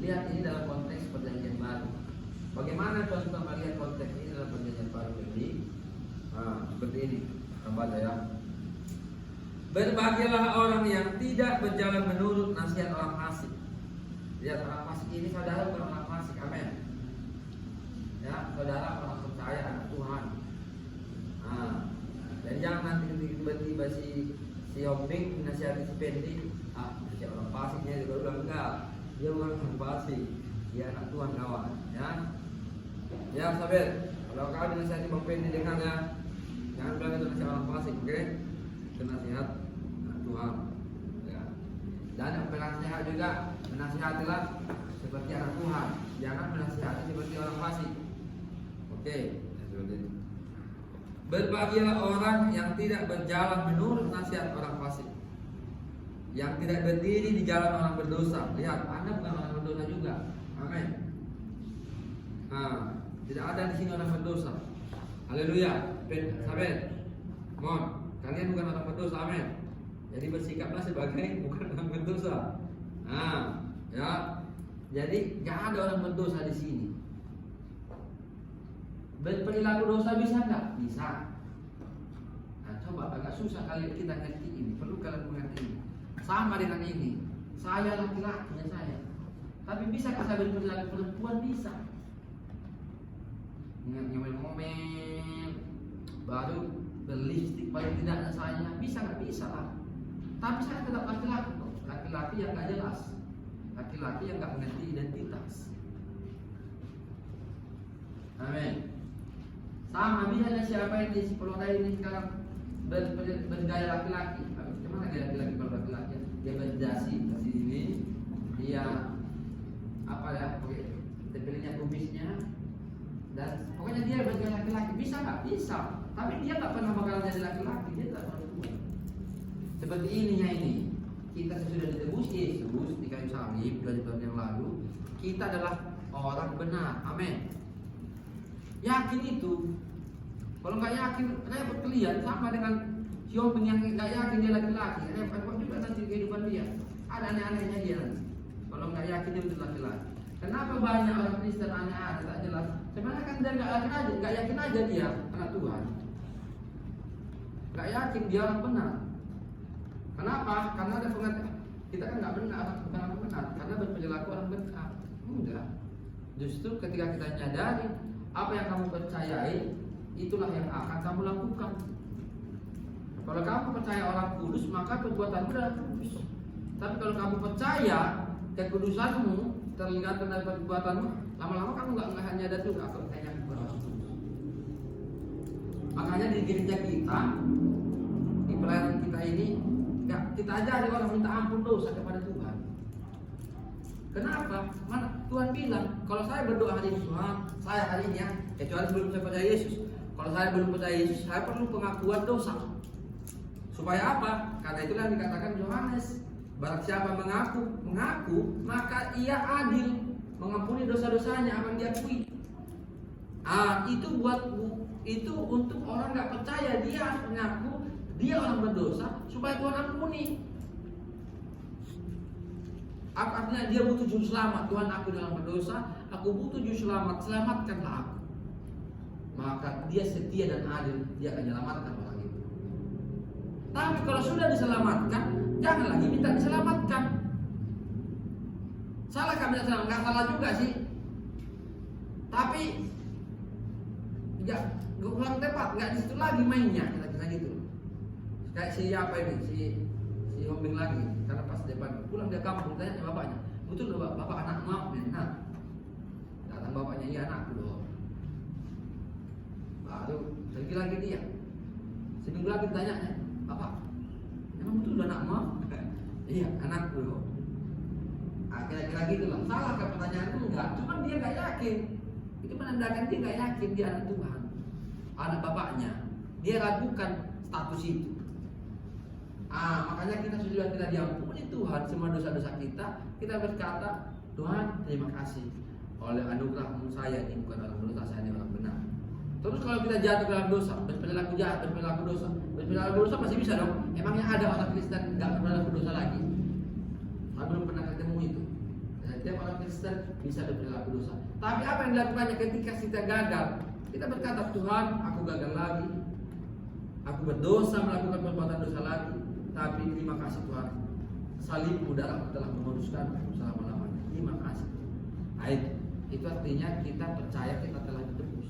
Lihat ini dalam konteks perjanjian baru. Bagaimana contoh melihat konteks ini dalam perjanjian baru ini? Seperti ini, baca ya. Berbahagialah orang yang tidak berjalan menurut nasihat orang fasik. Lihat, orang fasik ini saudara bukan orang fasik, amin. Ya, saudara orang percaya anak Tuhan. Dan jangan nanti tiba-tiba si Hombing menasihati si Pendi, si orang fasiknya juga bilang enggak, dia bukan orang fasik, dia anak Tuhan kawan, ya. Ya, sahabat, kalau kau dinasihati Bang Pendi dengar ya, jangan bilang itu nasihat orang fasik, oke? Itu nasihat Tuhan, ya. Dan yang penasihat juga menasihatilah seperti anak Tuhan, jangan menasihati seperti orang fasik. Oke, seperti itu. Berbahagialah orang yang tidak berjalan menurut nasihat orang fasik, yang tidak berdiri di jalan orang berdosa. Lihat, Anda bukan orang berdosa juga, amin. Tidak ada di sini orang berdosa. Haleluya, sahabat. Mohon, kalian bukan orang berdosa, amin. Jadi bersikaplah sebagai bukan orang berdosa. Ya. Jadi nggak ada orang berdosa di sini. Berperilaku dosa bisa nggak? Bisa. Coba agak susah kali kita ngerti ini. Perlu kalian mengerti ini. Sama dengan ini. Saya laki-lakinya saya. Tapi bisa saya berperilaku perempuan? Bisa. Ngomel-ngomel, baru berlipstik paling tidaknya saya. Bisa nggak? Bisa lah. Tapi saya tetap laki-laki. Laki-laki yang nggak jelas. Laki-laki yang nggak mengerti identitas. Amin. Sama misalnya siapa yang di Sipolodai ini sekarang bergaya laki-laki. Gimana gaya laki-laki kalau laki-laki? Dia berdasi di sini, dia apa ya? Tempelnya kumisnya, dan pokoknya dia bergaya laki-laki. Bisa nggak? Bisa. Tapi dia nggak pernah bakal jadi laki-laki. Dia tak perempuan. Seperti ininya ini. Kita sudah ditebus Yesus di kayu salib 2 tahun yang lalu. Kita adalah orang benar. Amin. Yakin itu. Kalau nggak yakin, repot kalian. Sama dengan Hyung yang nggak yakin dia laki-laki, repot juga nanti kehidupan dia. Ada aneh-anehnya dia nanti. Kalau nggak yakin dia betul laki-laki. Kenapa banyak orang Kristen aneh-aneh tak jelas? Sebenarnya kan dia nggak yakin aja dia anak Tuhan. Nggak yakin dia orang benar. Kenapa? Karena ada pengetahuan. Kita kan nggak benar, bukan orang benar. Karena berperilaku orang benar. Enggak. Justru ketika kita nyadari apa yang kamu percayai, itulah yang akan kamu lakukan. Kalau kamu percaya orang kudus, maka perbuatanmu adalah kudus. Tapi kalau kamu percaya kekudusanmu terlihat dari perbuatanmu, lama-lama kamu nggak hanya ada juga kalau hanya orang kudus. Makanya di gereja kita, di pelayanan kita ini, kita ajari orang minta ampun dosa kepada Tuhan. Kenapa? Mana Tuhan bilang, kalau saya berdoa hari ini, Tuhan, saya hari ini ya, kecuali belum saya percaya Yesus. Kalau saya belum percaya Yesus, saya perlu pengakuan dosa. Supaya apa? Karena itulah dikatakan Yohanes, barang siapa mengaku, maka ia adil, mengampuni dosa-dosanya apa yang diakui. Itu untuk orang nggak percaya, dia harus mengaku dia orang berdosa supaya Tuhan ampuni. Artinya dia butuh juru selamat. Tuhan, aku dalam berdosa, aku butuh juru selamat, selamatkanlah aku. Maka dia setia dan adil, dia akan menyelamatkan orang itu. Tapi kalau sudah diselamatkan, jangan lagi minta diselamatkan. Salah kami diselamatkan? Nggak salah juga sih. Tapi nggak kurang tepat, nggak di situ lagi mainnya, kira-kira gitu. Kayak siapa ini, si Hombing lagi, karena pas depan pulang dia kampung tanya ke bapaknya, betul loh bapak anak maaf nih, nah datang bapaknya, iya anakku loh. Baru lagi dia, seminggu lagi ditanya, bapak, emang betul loh anak maaf? Iya anakku loh. Kira-kira gitu lah. Salah kan pertanyaanku? Enggak, cuman dia nggak yakin. Itu menandakan dia nggak yakin dia anak Tuhan, anak bapaknya. Dia ragukan status itu. Makanya kita sudah tidak diampuni Tuhan semua dosa-dosa kita. Kita berkata, Tuhan terima kasih oleh anugerah-Mu saya ini bukan orang berdosa, saya ini orang benar. Terus kalau kita jatuh dalam dosa, berperilaku jahat, berperilaku dosa masih bisa dong. Emangnya ada orang Kristen nggak berperilaku dosa lagi? Saya belum pernah ketemu itu. Setiap orang Kristen bisa berperilaku dosa. Tapi apa yang dilakukannya ketika kita gagal? Kita berkata, Tuhan, aku gagal lagi. Aku berdosa, melakukan perbuatan dosa lagi. Tapi terima kasih Tuhan, salibmu darahmu telah menguduskan selama-lamanya. Terima kasih. Itu artinya kita percaya kita telah ditebus.